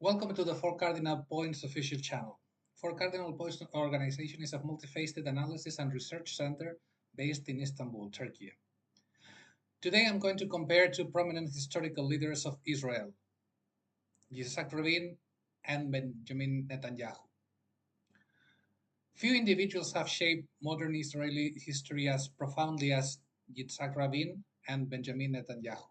Welcome to the Four Cardinal Points official channel. Four Cardinal Points organization is a multifaceted analysis and research center based in Istanbul, Turkey. Today I'm going to compare two prominent historical leaders of Israel, Yitzhak Rabin and Benjamin Netanyahu. Few individuals have shaped modern Israeli history as profoundly as Yitzhak Rabin and Benjamin Netanyahu.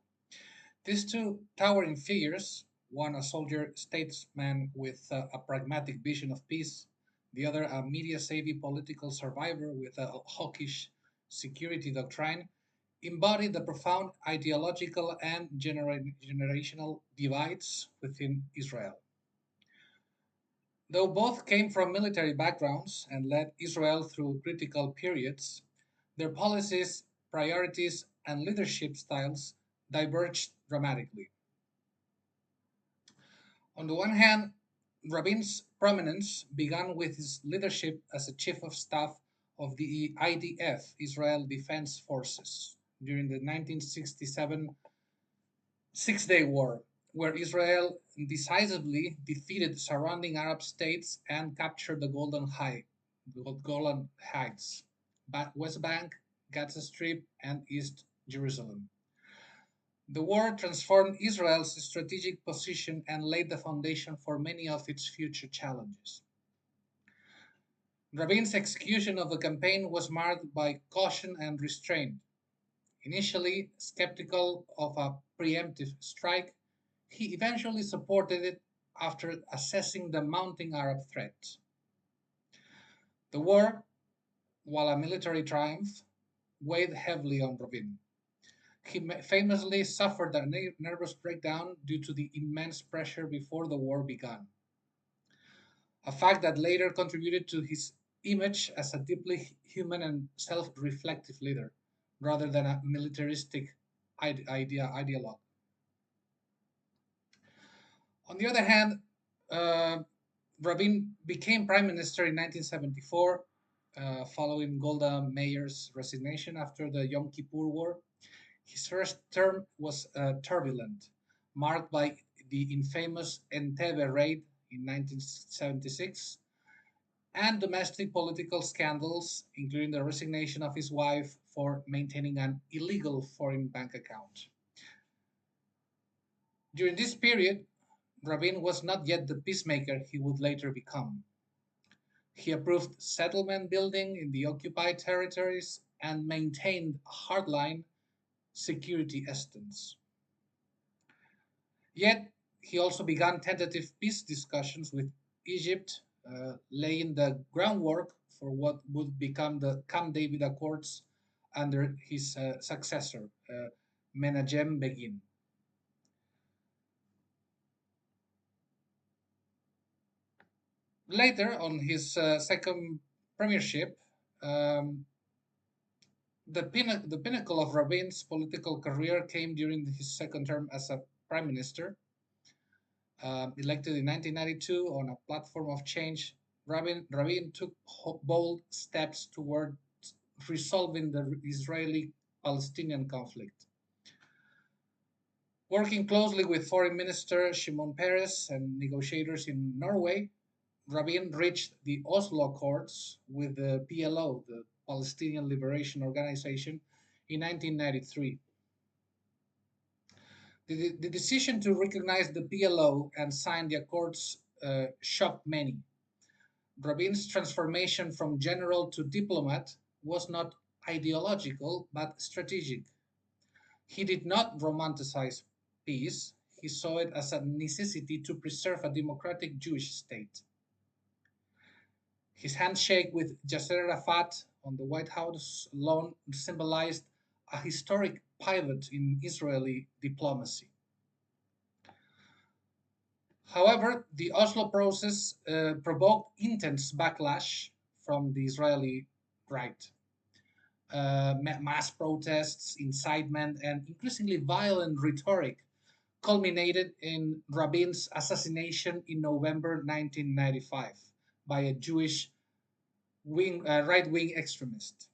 These two towering figures, one a soldier statesman with a pragmatic vision of peace, the other a media savvy political survivor with a hawkish security doctrine, embody the profound ideological and generational divides within Israel. Though both came from military backgrounds and led Israel through critical periods, their policies, priorities, and leadership styles diverged dramatically. On the one hand, Rabin's prominence began with his leadership as a chief of staff of the IDF, Israel Defense Forces, during the 1967 Six-Day War, where Israel decisively defeated surrounding Arab states and captured the Golan Heights, West Bank, Gaza Strip, and East Jerusalem. The war transformed Israel's strategic position and laid the foundation for many of its future challenges. Rabin's execution of the campaign was marked by caution and restraint. Initially skeptical of a preemptive strike, he eventually supported it after assessing the mounting Arab threat. The war, while a military triumph, weighed heavily on Rabin. He famously suffered a nervous breakdown due to the immense pressure before the war began, a fact that later contributed to his image as a deeply human and self reflective leader, rather than a militaristic ideologue. On the other hand, uh, Rabin became prime minister in 1974, following Golda Meir's resignation after the Yom Kippur War. His first term was turbulent, marked by the infamous Entebbe raid in 1976 and domestic political scandals, including the resignation of his wife for maintaining an illegal foreign bank account. During this period, Rabin was not yet the peacemaker he would later become. He approved settlement building in the occupied territories and maintained a hardline security stance. Yet, he also began tentative peace discussions with Egypt, laying the groundwork for what would become the Camp David Accords under his successor, Menachem Begin. Later, on his second premiership, um, the pinnacle of Rabin's political career came during his second term as a prime minister. Elected in 1992 on a platform of change, Rabin took bold steps toward resolving the Israeli Palestinian conflict. Working closely with Foreign Minister Shimon Peres and negotiators in Norway, Rabin reached the Oslo Accords with the PLO, the Palestinian Liberation Organization, in 1993. The decision to recognize the PLO and sign the accords shocked many. Rabin's transformation from general to diplomat was not ideological but strategic. He did not romanticize peace, he saw it as a necessity to preserve a democratic Jewish state. His handshake with Yasser Arafat on the White House lawn symbolized a historic pivot in Israeli diplomacy. However, the Oslo process provoked intense backlash from the Israeli right. Mass protests, incitement, and increasingly violent rhetoric culminated in Rabin's assassination in November 1995 by a Jewish right wing extremist.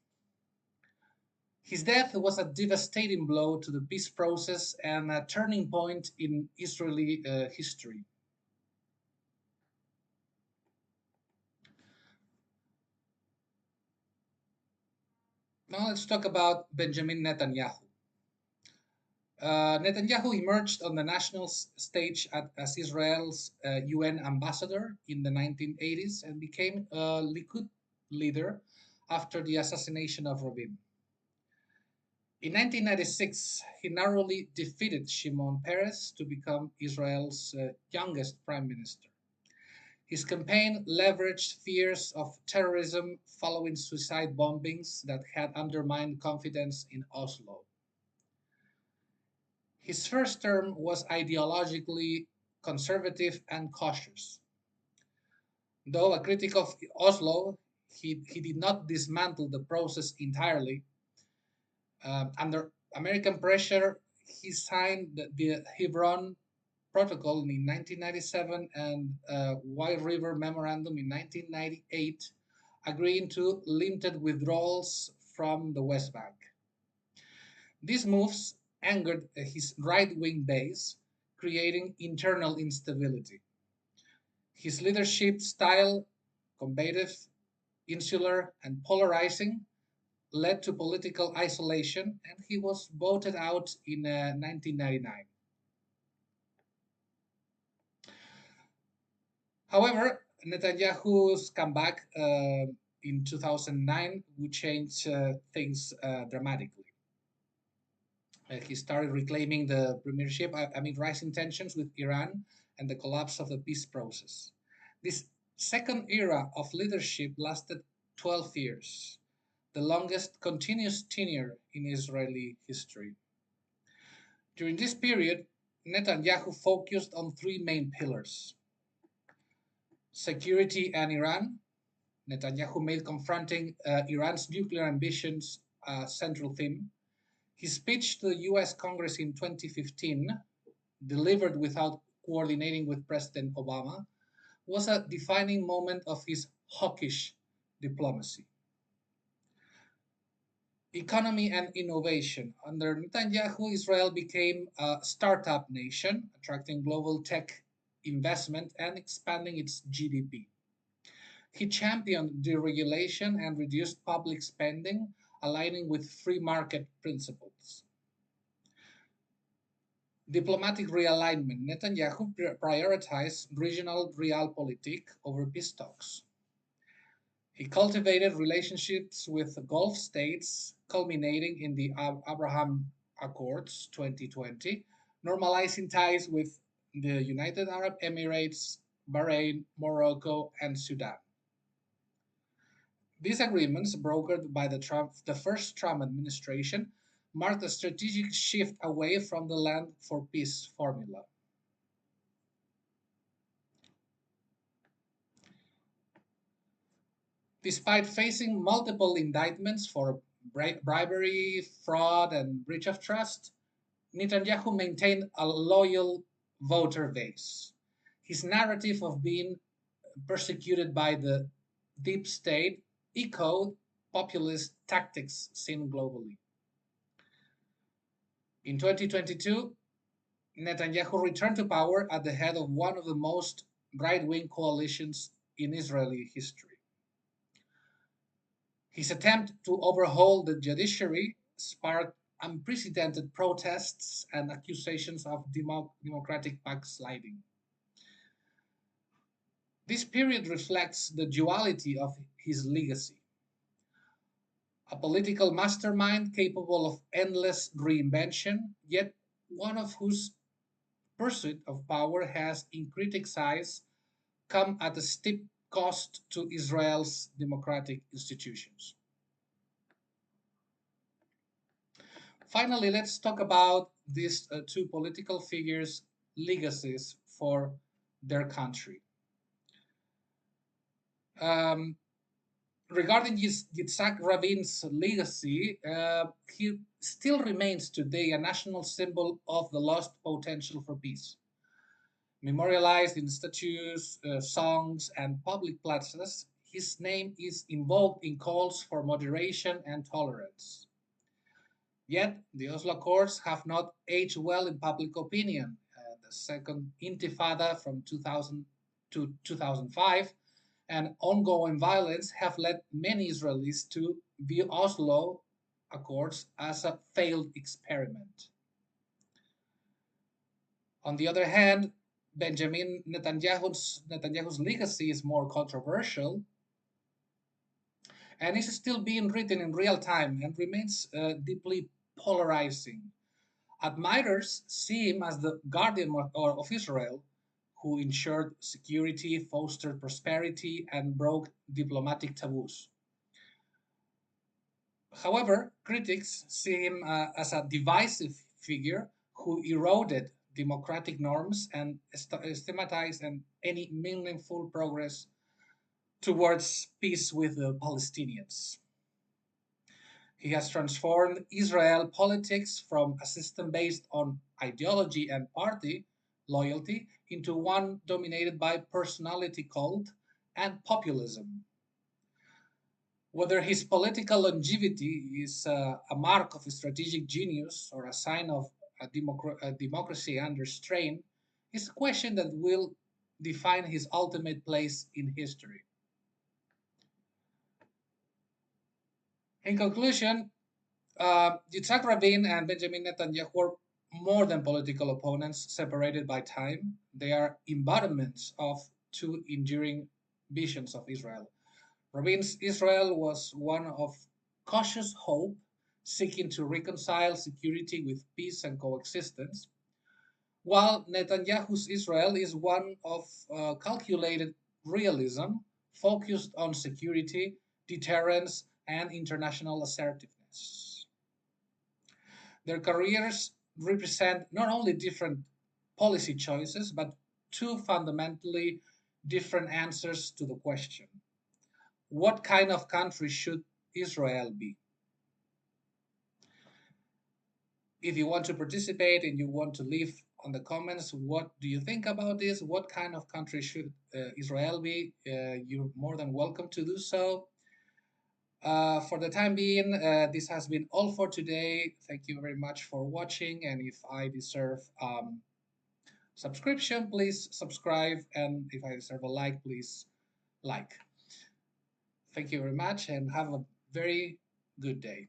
His death was a devastating blow to the peace process and a turning point in Israeli history. Now let's talk about Benjamin Netanyahu. Netanyahu emerged on the national stage as Israel's UN ambassador in the 1980s and became a Likud leader after the assassination of Rabin. In 1996, he narrowly defeated Shimon Peres to become Israel's youngest prime minister. His campaign leveraged fears of terrorism following suicide bombings that had undermined confidence in Oslo. His first term was ideologically conservative and cautious. Though a critic of Oslo, he did not dismantle the process entirely. Under American pressure, he signed the Hebron Protocol in 1997 and White River Memorandum in 1998, agreeing to limited withdrawals from the West Bank. These moves angered his right wing base, creating internal instability. His leadership style, combative, insular, and polarizing, led to political isolation, and he was voted out in 1999. However, Netanyahu's comeback in 2009 would change things dramatically. He started reclaiming the premiership amid rising tensions with Iran and the collapse of the peace process. This second era of leadership lasted 12 years, the longest continuous tenure in Israeli history. During this period, Netanyahu focused on three main pillars: security and Iran. Netanyahu made confronting Iran's nuclear ambitions a central theme. His speech to the US Congress in 2015, delivered without coordinating with President Obama, was a defining moment of his hawkish diplomacy. Economy and innovation. Under Netanyahu, Israel became a startup nation, attracting global tech investment and expanding its GDP. He championed deregulation and reduced public spending, aligning with free market principles. Diplomatic realignment. Netanyahu prioritized regional realpolitik over peace talks. He cultivated relationships with Gulf states, culminating in the Abraham Accords 2020, normalizing ties with the United Arab Emirates, Bahrain, Morocco, and Sudan. These agreements, brokered by the first Trump administration, marked a strategic shift away from the land for peace formula. Despite facing multiple indictments for bribery, fraud, and breach of trust, Netanyahu maintained a loyal voter base. His narrative of being persecuted by the deep state echoed populist tactics seen globally. In 2022, Netanyahu returned to power at the head of one of the most right wing coalitions in Israeli history. His attempt to overhaul the judiciary sparked unprecedented protests and accusations of democratic backsliding. This period reflects the duality of his legacy: a political mastermind capable of endless reinvention, yet one of whose pursuit of power has, in critics' eyes, come at a steep cost to Israel's democratic institutions. Finally, let's talk about these two political figures' legacies for their country. Um, Regarding Yitzhak Rabin's legacy, he still remains today a national symbol of the lost potential for peace. Memorialized in statues, songs, and public plazas, his name is invoked in calls for moderation and tolerance. Yet, the Oslo Accords have not aged well in public opinion. The Second Intifada from 2000 to 2005 and ongoing violence have led many Israelis to view Oslo Accords as a failed experiment. On the other hand, Netanyahu's legacy is more controversial and is still being written in real time and remains deeply polarizing. Admirers see him as the guardian of Israel, who ensured security, fostered prosperity, and broke diplomatic taboos. However, critics see him as a divisive figure who eroded democratic norms and stigmatized any meaningful progress towards peace with the Palestinians. He has transformed Israel politics from a system based on ideology and party loyalty into one dominated by personality cult and populism. Whether his political longevity is a mark of strategic genius or a sign of a democracy under strain is a question that will define his ultimate place in history. In conclusion, Yitzhak Rabin and Benjamin Netanyahu were more than political opponents separated by time. They are embodiments of two enduring visions of Israel. Rabin's Israel was one of cautious hope, seeking to reconcile security with peace and coexistence, while Netanyahu's Israel is one of calculated realism, focused on security, deterrence, and international assertiveness. Their careers represent not only different policy choices, but two fundamentally different answers to the question: what kind of country should Israel be? If you want to participate and you want to leave on the comments, what do you think about this? What kind of country should Israel be? You're more than welcome to do so. For the time being, this has been all for today. Thank you very much for watching. And if I deserve subscription, please subscribe. And if I deserve a like, please like. Thank you very much and have a very good day.